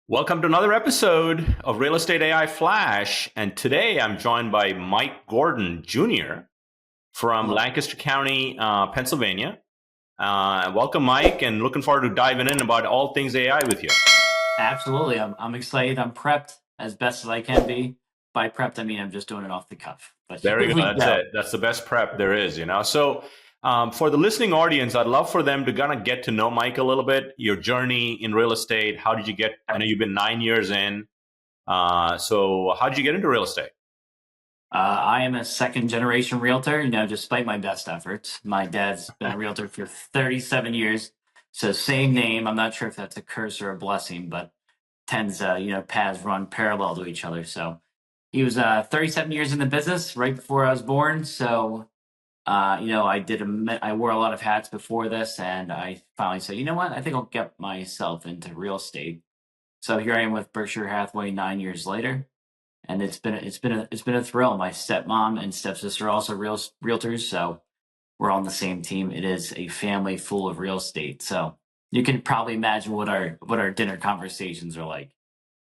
Welcome to another episode of Real Estate AI Flash. And today I'm joined by Mike Gordon Jr. from Hello. Lancaster County, Pennsylvania. Welcome, Mike, and looking forward to diving in about all things AI with you. Absolutely. I'm excited. I'm prepped as best as I can be. By prepped, I mean I'm just doing it off the cuff. But There here we go. we That's go. it. That's the best prep there is, you know. So, for the listening audience, I'd love for them to kind of get to know Mike a little bit, your journey in real estate. How did you get? I know you've been 9 years in. So, how did you get into real estate? I am a second generation realtor, despite my best efforts. My dad's been a realtor for 37 years. So same name. I'm not sure if that's a curse or a blessing, but tends, paths run parallel to each other. So he was 37 years in the business right before I was born. So I wore a lot of hats before this, and I finally said, you know what? I think I'll get myself into real estate. So here I am with Berkshire Hathaway 9 years later, and it's been a thrill. My stepmom and stepsister are also realtors, so we're on the same team. It is a family full of real estate. So you can probably imagine what our dinner conversations are like.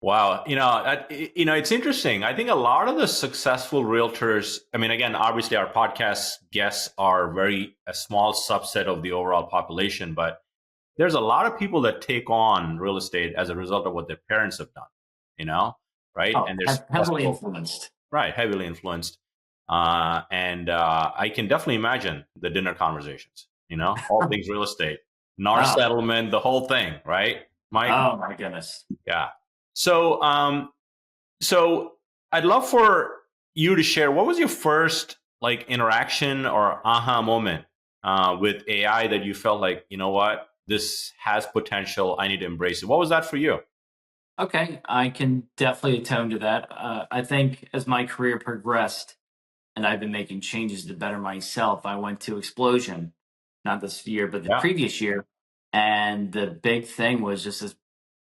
Wow, it's interesting. I think a lot of the successful realtors. I mean, again, obviously, our podcast guests are a small subset of the overall population, but there's a lot of people that take on real estate as a result of what their parents have done. You know, right? Oh, And there's heavily successful, influenced. right? Heavily influenced, and I can definitely imagine the dinner conversations. All things real estate, NAR Oh, settlement, the whole thing, right, Mike? oh my goodness. Yeah. So, so I'd love for you to share what was your first like interaction or aha moment with AI that you felt like, you know what, this has potential. I need to embrace it. What was that for you? Okay, I can definitely atone to that. I think as my career progressed and I've been making changes to better myself, I went to Explosion, not this year, but the Yeah. previous year. And the big thing was just this,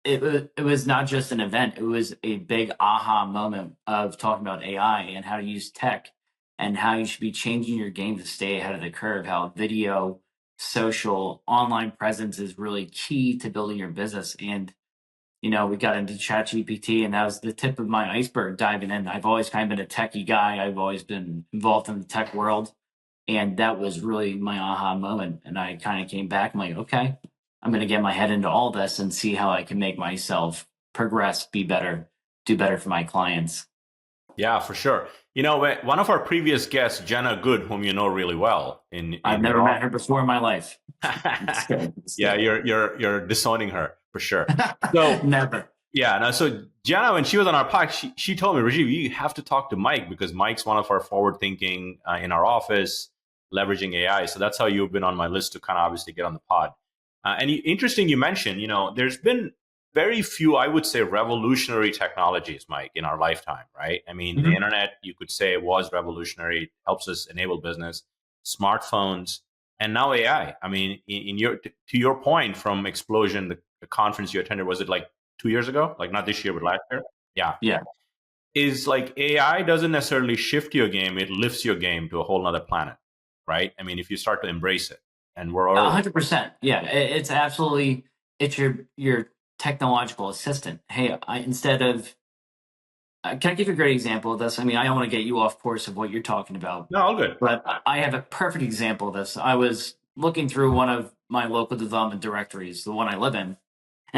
it was not just an event, it was a big aha moment of talking about AI and how to use tech and how you should be changing your game to stay ahead of the curve, how video, social, online presence is really key to building your business. And we got into ChatGPT, and that was the tip of my iceberg diving in. I've always kind of been a techie guy. I've always been involved in the tech world, and that was really my aha moment. And I kind of came back. I'm like, okay, I'm going to get my head into all this and see how I can make myself progress, be better, do better for my clients. Yeah, for sure. One of our previous guests, Jenna Good, whom you know really well I've in never your met her before in my life. I'm just kidding. Just yeah, kidding. you're disowning her for sure. So Never. yeah, no, so Jana, when she was on our podcast, she told me, Rajiv, you have to talk to Mike because Mike's one of our forward thinking in our office, leveraging AI. So that's how you've been on my list to kind of obviously get on the pod. Interesting you mentioned, there's been very few, I would say, revolutionary technologies, Mike, in our lifetime, right? I mean, the Mhm. internet, you could say, was revolutionary, it helps us enable business, smartphones, and now AI. I mean, to your point from Explosion, the conference you attended, was it like 2 years ago? Like not this year, but last year? Yeah. Yeah. Is like AI doesn't necessarily shift your game, it lifts your game to a whole nother planet, right? I mean, if you start to embrace it, and we're early. 100%. Yeah, it's absolutely it's your technological assistant. Hey, instead of can I give you a great example of this? I mean, I don't want to get you off course of what you're talking about, No, all good. but I have a perfect example of this. I was looking through one of my local development directories, the one I live in, and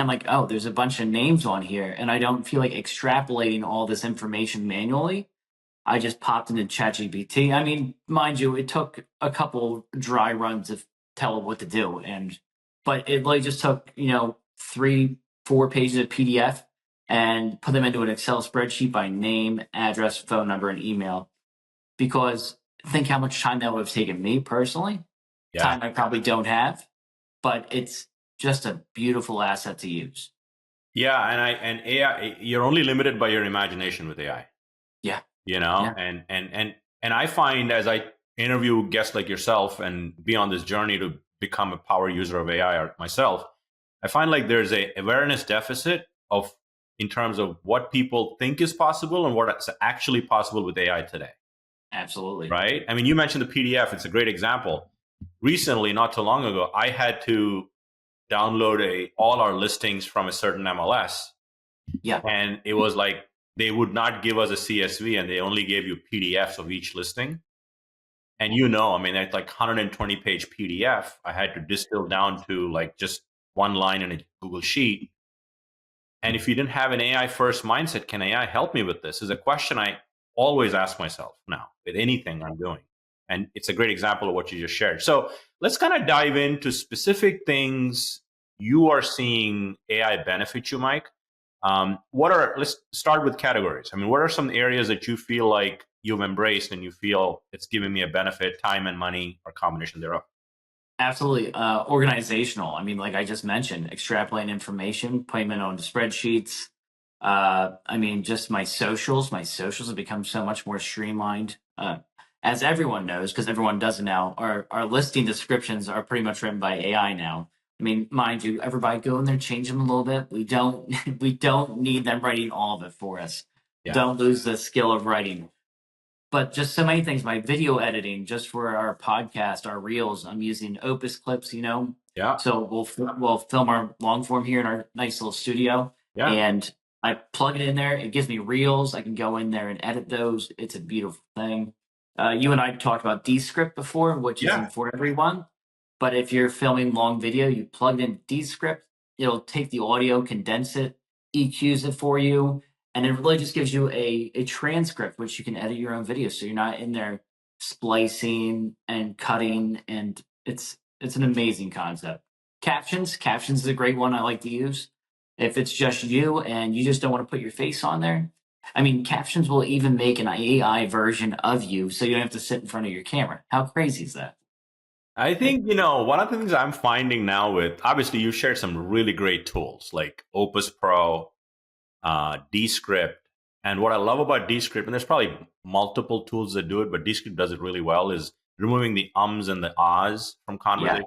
I'm like, oh, there's a bunch of names on here, and I don't feel like extrapolating all this information manually. I just popped into ChatGPT. I mean, mind you, it took a couple dry runs to tell it what to do, but it like just took 3, 4 pages of PDF and put them into an Excel spreadsheet by name, address, phone number, and email. Because think how much time that would have taken me personally. Yeah. Time I probably don't have, but it's just a beautiful asset to use. Yeah, and AI, you're only limited by your imagination with AI, Yeah, you know? yeah, And I find as I interview guests like yourself and be on this journey to become a power user of AI or myself, I find like there's a awareness deficit of in terms of what people think is possible and what's actually possible with AI today, absolutely. right? I mean, you mentioned the PDF. It's a great example. Recently, not too long ago, I had to download all our listings from a certain MLS, Yeah. And it was like they would not give us a CSV and they only gave you PDFs of each listing. And I mean, it's like 120-page PDF. I had to distill down to like just one line in a Google Sheet. And if you didn't have an AI first mindset, can AI help me with this? Is a question I always ask myself now with anything I'm doing. And it's a great example of what you just shared. So let's kind of dive into specific things you are seeing AI benefit you, Mike. Let's start with categories. I mean, what are some areas that you feel like you've embraced and you feel it's giving me a benefit, time and money, or combination thereof? Absolutely. Organizational. I mean, like I just mentioned, extrapolating information, putting it onto spreadsheets. I mean, just my socials have become so much more streamlined. As everyone knows, because everyone does it now, our listing descriptions are pretty much written by AI now. I mean, mind you, everybody go in there, change them a little bit. We don't we don't need them writing all of it for us. Yeah. Don't lose the skill of writing. But just so many things. My video editing, just for our podcast, our reels, I'm using Opus clips. Yeah. So we'll film our long form here in our nice little studio, Yeah. and I plug it in there. It gives me reels. I can go in there and edit those. It's a beautiful thing. You and I talked about Descript before, which Yeah. isn't for everyone. But if you're filming long video, you plug it in Descript. It'll take the audio, condense it, EQs it for you, and it really just gives you a transcript which you can edit your own video, so you're not in there splicing and cutting. And it's an amazing concept. Captions is a great one I like to use. If it's just you and you just don't want to put your face on there, I mean, captions will even make an AI version of you, so you don't have to sit in front of your camera. How crazy is that? I It, think, one of the things I'm finding now with, obviously, you shared some really great tools like Opus Pro, Descript. And what I love about Descript, and there's probably multiple tools that do it, but Descript does it really well, is removing the ums and the ahs from yeah. conversation.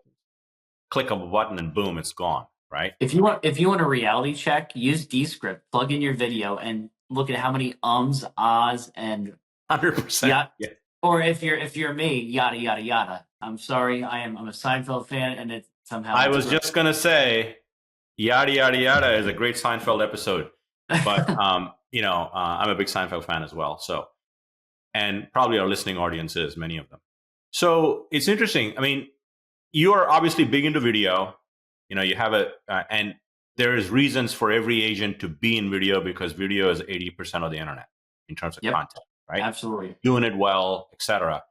Click of a button and boom, it's gone, right? If you want a reality check, use Descript, plug in your video, and look at how many ums, ahs, and 100%. yeah. Yeah. Or if you're me, yada yada yada. I'm sorry, I'm a Seinfeld fan, and it somehow I it's was gross. just going to say, yada, yada, yada is a great Seinfeld episode. But, I'm a big Seinfeld fan as well. So, and probably our listening audience is, many of them. So it's interesting. I mean, you are obviously big into video. You have and there is reasons for every agent to be in video because video is 80% of the internet in terms of Yep, content, right? absolutely. Doing it well, etc.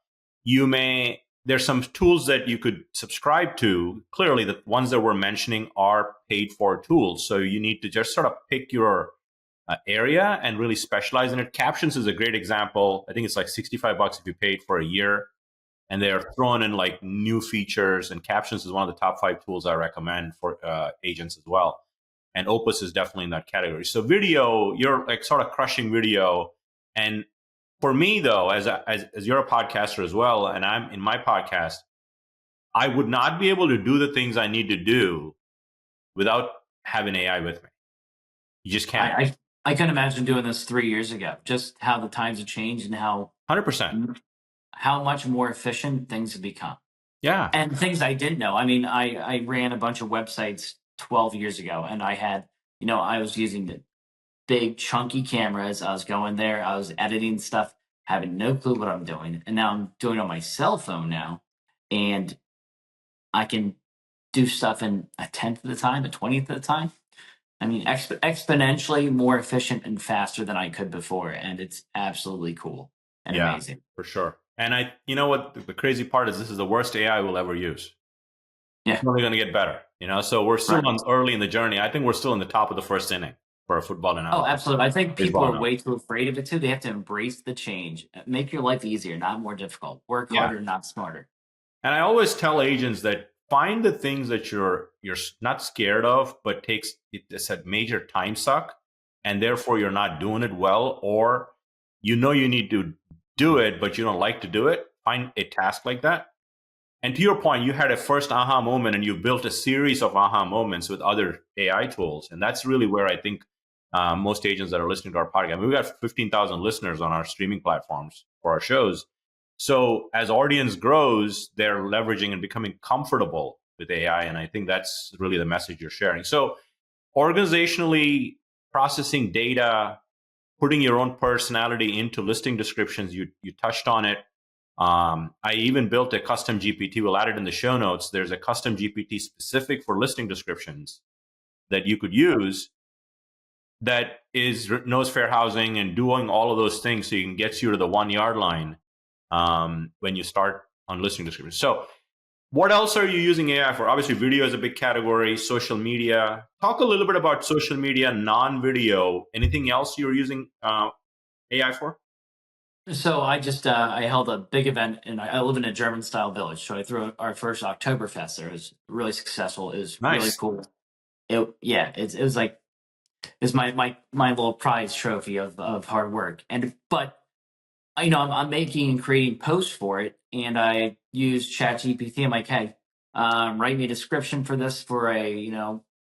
There's some tools that you could subscribe to. Clearly, the ones that we're mentioning are paid for tools. So you need to just sort of pick your area and really specialize in it. Captions is a great example. I think it's like $65 if you paid for a year, and they're throwing in like new features. And Captions is one of the top 5 tools I recommend for agents as well. And Opus is definitely in that category. So video, you're like sort of crushing video. And for me though, as you're a podcaster as well, and I'm in my podcast, I would not be able to do the things I need to do without having AI with me. You just I, can't. I I couldn't imagine doing this 3 years ago. Just how the times have changed and 100%. how much more efficient things have become. Yeah. And things I didn't know. I mean, I ran a bunch of websites 12 years ago, and I was using the big chunky cameras. I was going there, I was editing stuff, having no clue what I'm doing. And now I'm doing it on my cell phone now, and I can do stuff in a tenth of the time, a 20th of the time. I mean, exponentially more efficient and faster than I could before. And it's absolutely cool and Yeah, amazing. for sure. And you know what? The crazy part is this is the worst AI we'll ever use. Yeah, It's only going to get better. So we're still right. early in the journey. I think we're still in the top of the first inning for a football Oh, analogy. absolutely. I think people Baseball are analogy. way too afraid of it too. They have to embrace the change. Make your life easier, not more difficult. Work Yeah. harder, not smarter. And I always tell agents that find the things that you're not scared of, but it's a major time suck, and therefore you're not doing it well, or you need to do it, but you don't like to do it. Find a task like that. And to your point, you had a first aha moment, and you built a series of aha moments with other AI tools, and that's really where I think most agents that are listening to our podcast. I mean, we got 15,000 listeners on our streaming platforms for our shows. So as audience grows, they're leveraging and becoming comfortable with AI. And I think that's really the message you're sharing. So organizationally, processing data, putting your own personality into listing descriptions. You touched on it. I even built a custom GPT. We'll add it in the show notes. There's a custom GPT specific for listing descriptions that you could use that knows fair housing and doing all of those things so you can get you to the 1 yard line when you start on listing descriptions. So what else are you using AI for? Obviously, video is a big category, social media. Talk a little bit about social media, non-video. Anything else you're using AI for? So I just I held a big event, and I live in a German style village. So I threw our first Oktoberfest there. It was really successful. It was really Nice. cool. It was like it's my little prize trophy of hard work. But I'm making and creating posts for it, and I use ChatGPT. I'm like, hey, write me a description for this for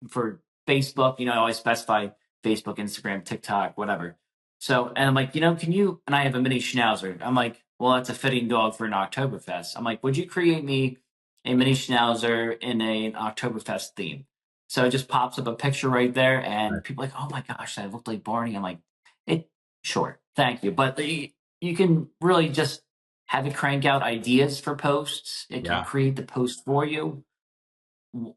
for Facebook. I always specify Facebook, Instagram, TikTok, whatever. So, and I'm like, can you? And I have a mini Schnauzer. I'm like, well, that's a fitting dog for an Oktoberfest. I'm like, would you create me a mini Schnauzer in an Oktoberfest theme? So it just pops up a picture right there, and people are like, oh my gosh, that looked like Barney. I'm like, it sure, thank you, but you can really just have it crank out ideas for posts. It can Yeah, create the post for you.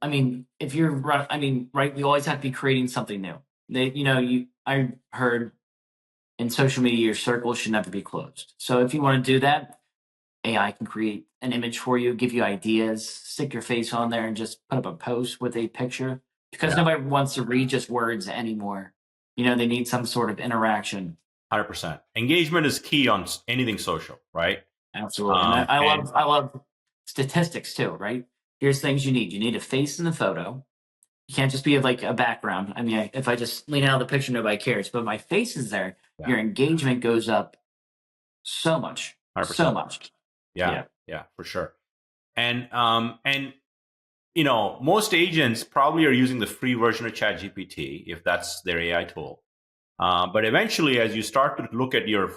I mean, if you're right, right, we always have to be creating something new. I heard in social media, your circle should never be closed. So if you want to do that, AI can create an image for you, give you ideas, stick your face on there, and just put up a post with a picture because yeah, nobody wants to read just words anymore. They need some sort of interaction. 100%. Engagement is key on anything social, right? Absolutely. And I And love statistics too, right? Here's things you need. You need a face in the photo. You can't just be like a background. If I just lean out of the picture, nobody cares. But my face is there, yeah, your engagement goes up so much. So 100%. much. Yeah, Yeah. yeah, for sure. And most agents probably are using the free version of ChatGPT if that's their AI tool. But eventually, as you start to look at your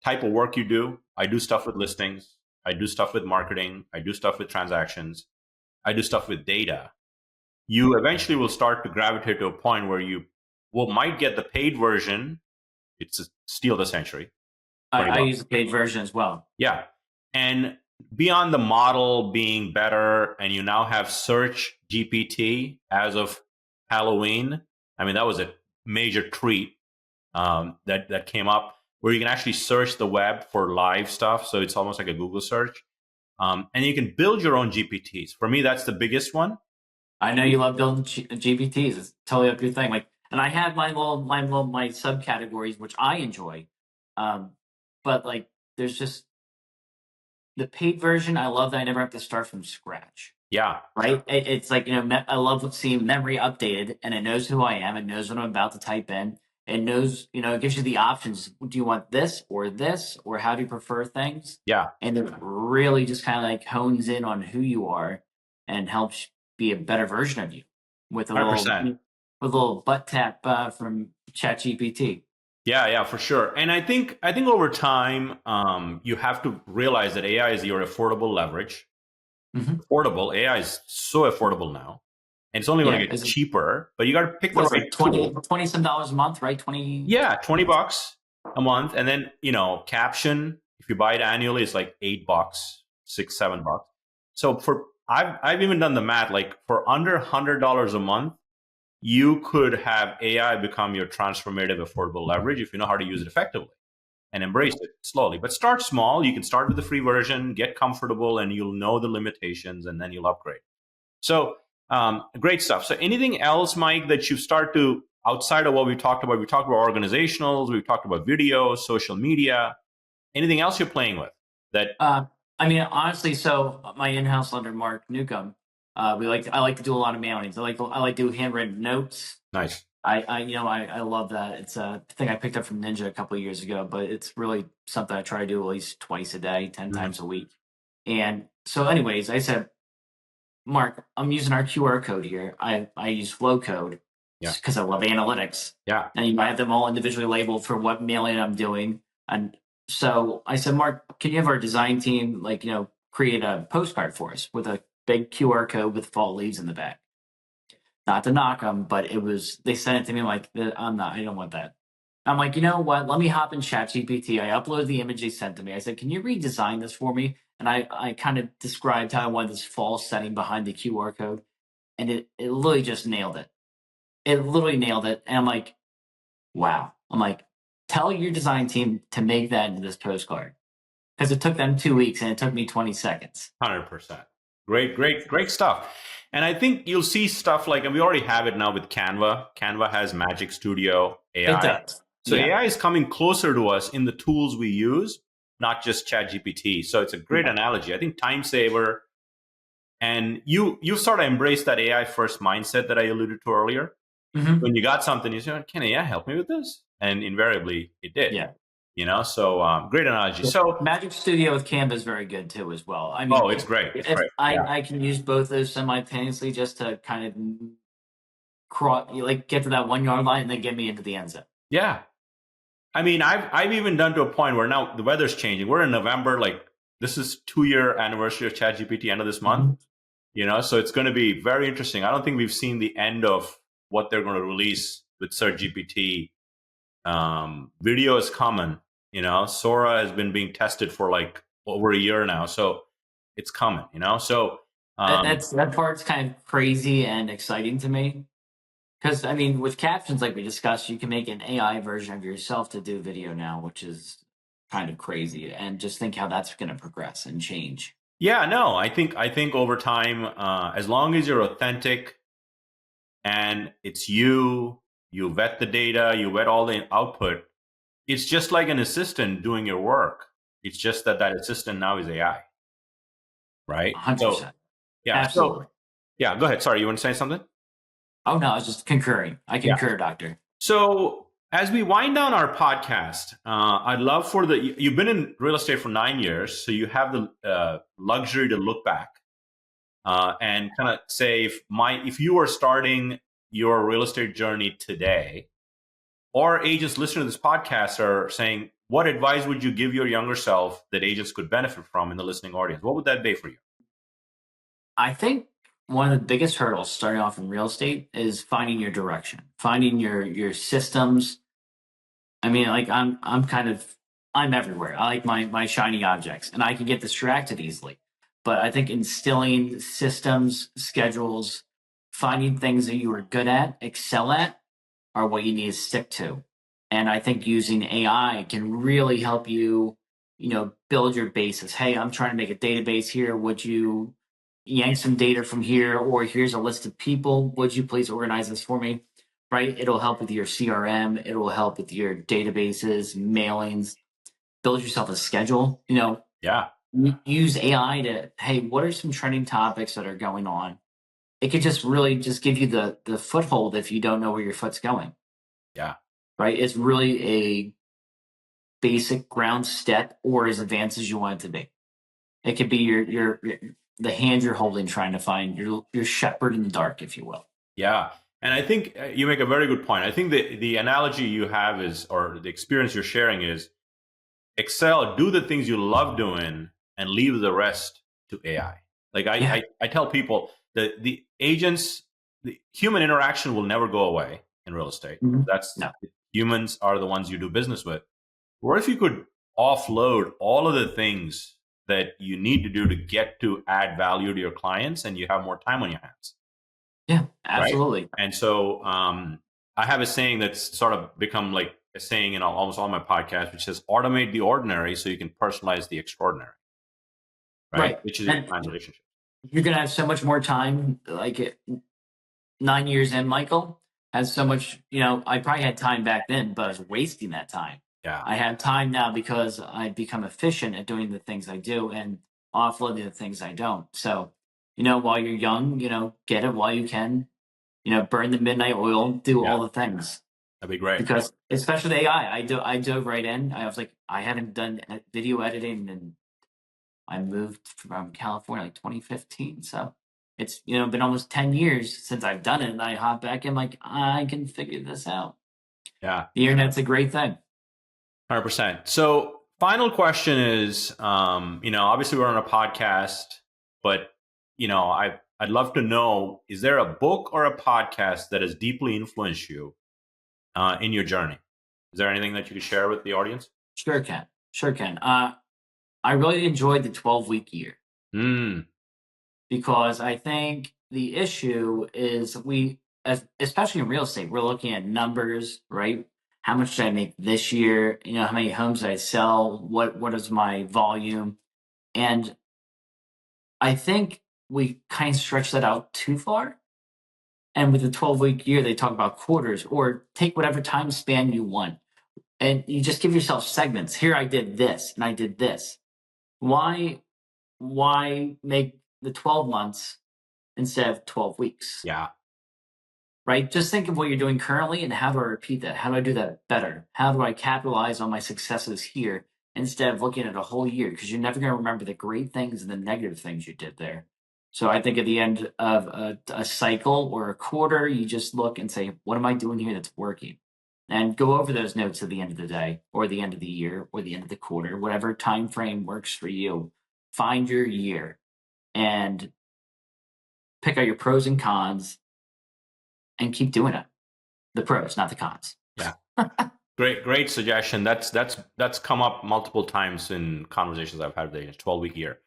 type of work you do, I do stuff with listings, I do stuff with marketing, I do stuff with transactions, I do stuff with data. You eventually will start to gravitate to a point where you might get the paid version. It's a steal of the century, I, 20 I bucks. use the paid version as well. Yeah. And beyond the model being better, and you now have search GPT as of Halloween. I mean, that was a major treat that came up where you can actually search the web for live stuff. So it's almost like a Google search. And you can build your own GPTs. For me, that's the biggest one. I know you love building GPTs. It's totally up your thing. And I have my subcategories, which I enjoy. Um, but there's just the paid version. I love that I never have to start from scratch. Yeah, Right? It's like, I love seeing memory updated and it knows who I am. It knows what I'm about to type in. It knows, it gives you the options. Do you want this, or how do you prefer things? yeah, And it really just kind of hones in on who you are and helps be a better version of you with a little 100%. butt tap from ChatGPT. Yeah, yeah, for sure. And I think over time, you have to realize that AI is your affordable leverage. Mm-hmm. Affordable AI is so affordable now, and it's only going Yeah, to get is it, cheaper. But you got to pick the what is right it, tool. 20 some dollars a month, right? 20. Yeah, $20 a month, and then caption. If you buy it annually, it's like $8, 6, $7. So I've even done the math. Like for under $100 a month, you could have AI become your transformative affordable leverage if you know how to use it effectively and embrace it slowly. But start small. You can start with the free version, get comfortable, and you'll know the limitations, and then you'll upgrade. So great stuff. So anything else, Mike, that you start to outside of what we talked about? We talked about organizationals. We talked about video, social media. Anything else you're playing with that? Honestly, so my in-house lender, Mark Newcomb, I like to do a lot of mailings. I like to do handwritten notes. Nice. I love that. It's a thing I picked up from Ninja a couple of years ago, but it's really something I try to do at least twice a day, 10 Mhm. times a week. And so, anyways, I said, Mark, I'm using our QR code here. I use flow code Yeah. because I love analytics. Yeah. And I have them all individually labeled for what mailing I'm doing. And so I said, Mark, can you have our design team create a postcard for us with a big QR code with fall leaves in the back? Not to knock them, but they sent it to me like, I don't want that. I'm like, you know what? Let me hop in ChatGPT. I uploaded the image they sent to me. I said, can you redesign this for me? And I kind of described how I wanted this false setting behind the QR code. And it literally just nailed it. It literally nailed it. And I'm like, wow. I'm like, tell your design team to make that into this postcard. Because it took them 2 weeks and it took me 20 seconds. 100%. Great stuff. And I think you'll see stuff like, and we already have it now with Canva. Canva has Magic Studio It AI. does. So Yeah. AI is coming closer to us in the tools we use, not just ChatGPT. So it's a great analogy. I think time saver. And you sort of embraced that AI first mindset that I alluded to earlier. Mm-hmm. When you got something, you said, "Can AI help me with this?" And invariably, it did. Yeah. So great analogy. So, Magic Studio with Canva is very good too, as well. I oh, mean, it's great. It's if great. Yeah, I can use both those simultaneously just to kind of like get to that 1 yard line and then get me into the end zone. yeah. I mean, I've even done to a point where now the weather's changing. We're in November. Like this is 2-year anniversary of ChatGPT, end of this month. Mm-hmm. So it's going to be very interesting. I don't think we've seen the end of what they're going to release with ChatGPT. Video is coming. Sora has been being tested for like over a year now, so it's coming. So That part's kind of crazy and exciting to me because I mean, with captions like we discussed, you can make an AI version of yourself to do video now, which is kind of crazy. And just think how that's going to progress and change. yeah, no, I think over time, as long as you're authentic and it's you vet the data, you vet all the output. It's just like an assistant doing your work. It's just that assistant now is AI, right? So 100%. yeah, Absolutely. go ahead. Sorry, you want to say something? Oh no, I was just concurring. I Yeah. concur, Doctor. So as we wind down our podcast, I'd love for you've been in real estate for 9 years, so you have the luxury to look back and kind of say, if you were starting your real estate journey today, or agents listening to this podcast are saying, what advice would you give your younger self that agents could benefit from in the listening audience? What would that be for you? I think one of the biggest hurdles starting off in real estate is finding your direction, finding your systems. I mean, like I'm everywhere. I like my shiny objects, and I can get distracted easily. But I think instilling systems, schedules, finding things that you are good at, excel at, are what you need to stick to. And I think using AI can really help you, build your basis. Hey, I'm trying to make a database here. Would you yank some data from here? Or here's a list of people. Would you please organize this for me? Right? It'll help with your CRM. It will help with your databases, mailings. Build yourself a schedule. Yeah, Use AI to, hey, what are some trending topics that are going on? It could just really just give you the foothold if you don't know where your foot's going. yeah, Right? It's really a basic ground step or as advanced as you want it to be. It could be your the hand you're holding trying to find your shepherd in the dark, if you will. yeah. And I think you make a very good point. I think the analogy you have is, or the experience you're sharing is, excel, do the things you love doing, and leave the rest to AI. Like Yeah. I tell people that the agents, the human interaction will never go away in real estate. Mhm. That's No. humans are the ones you do business with. Or if you could offload all of the things that you need to do to get to add value to your clients, and you have more time on your hands, Yeah, right? absolutely. And so I have a saying that's sort of become like a saying in almost all my podcasts, which says, automate the ordinary so you can personalize the extraordinary, right? Right. Which is your And client relationship. you're gonna have so much more time. Like 9 years in, Michael has so much. I probably had time back then, but I was wasting that time. Yeah. I have time now because I've become efficient at doing the things I do and offloading the things I don't. So, while you're young, get it while you can. Burn the midnight oil, do Yeah. all the things. That'd be great. Because especially the AI, I dove right in. I was like, I haven't done video editing, and I moved from California like 2015. So it's been almost 10 years since I've done it, and I hop back in like I can figure this out. Yeah. The internet's a great thing. 100%. So final question is, obviously we're on a podcast, but, I've I'd love to know, is there a book or a podcast that has deeply influenced you in your journey? Is there anything that you could share with the audience? Sure can. Sure can. I really enjoyed the 12-week year Mm, because I think the issue is especially in real estate, we're looking at numbers, right? How much did I make this year? You know, how many homes did I sell? What is my volume? And I think we kind of stretch that out too far. And with the 12-week year, they talk about quarters or take whatever time span you want. And you just give yourself segments. Here I did this and I did this. Why make the 12 months instead of 12 weeks? yeah. Right? Just think of what you're doing currently and how do I repeat that? How do I do that better? How do I capitalize on my successes here instead of looking at a whole year? Because you're never going to remember the great things and the negative things you did there. So I think at the end of a cycle or a quarter, you just look and say, what am I doing here that's working? And go over those notes at the end of the day or the end of the year or the end of the quarter, whatever time frame works for you. Find your year and pick out your pros and cons and keep doing it. The pros, not the cons. Yeah. Great suggestion. That's come up multiple times in conversations I've had with the 12-week year.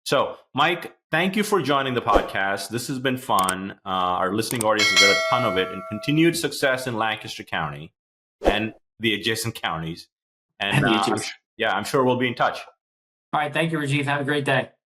So, Mike, thank you for joining the podcast. This has been fun. Our listening audience has got a ton of it, and continued success in Lancaster County and the adjacent counties. And And you too. I'm sure we'll be in touch. All right. Thank you, Rajeev. Have a great day.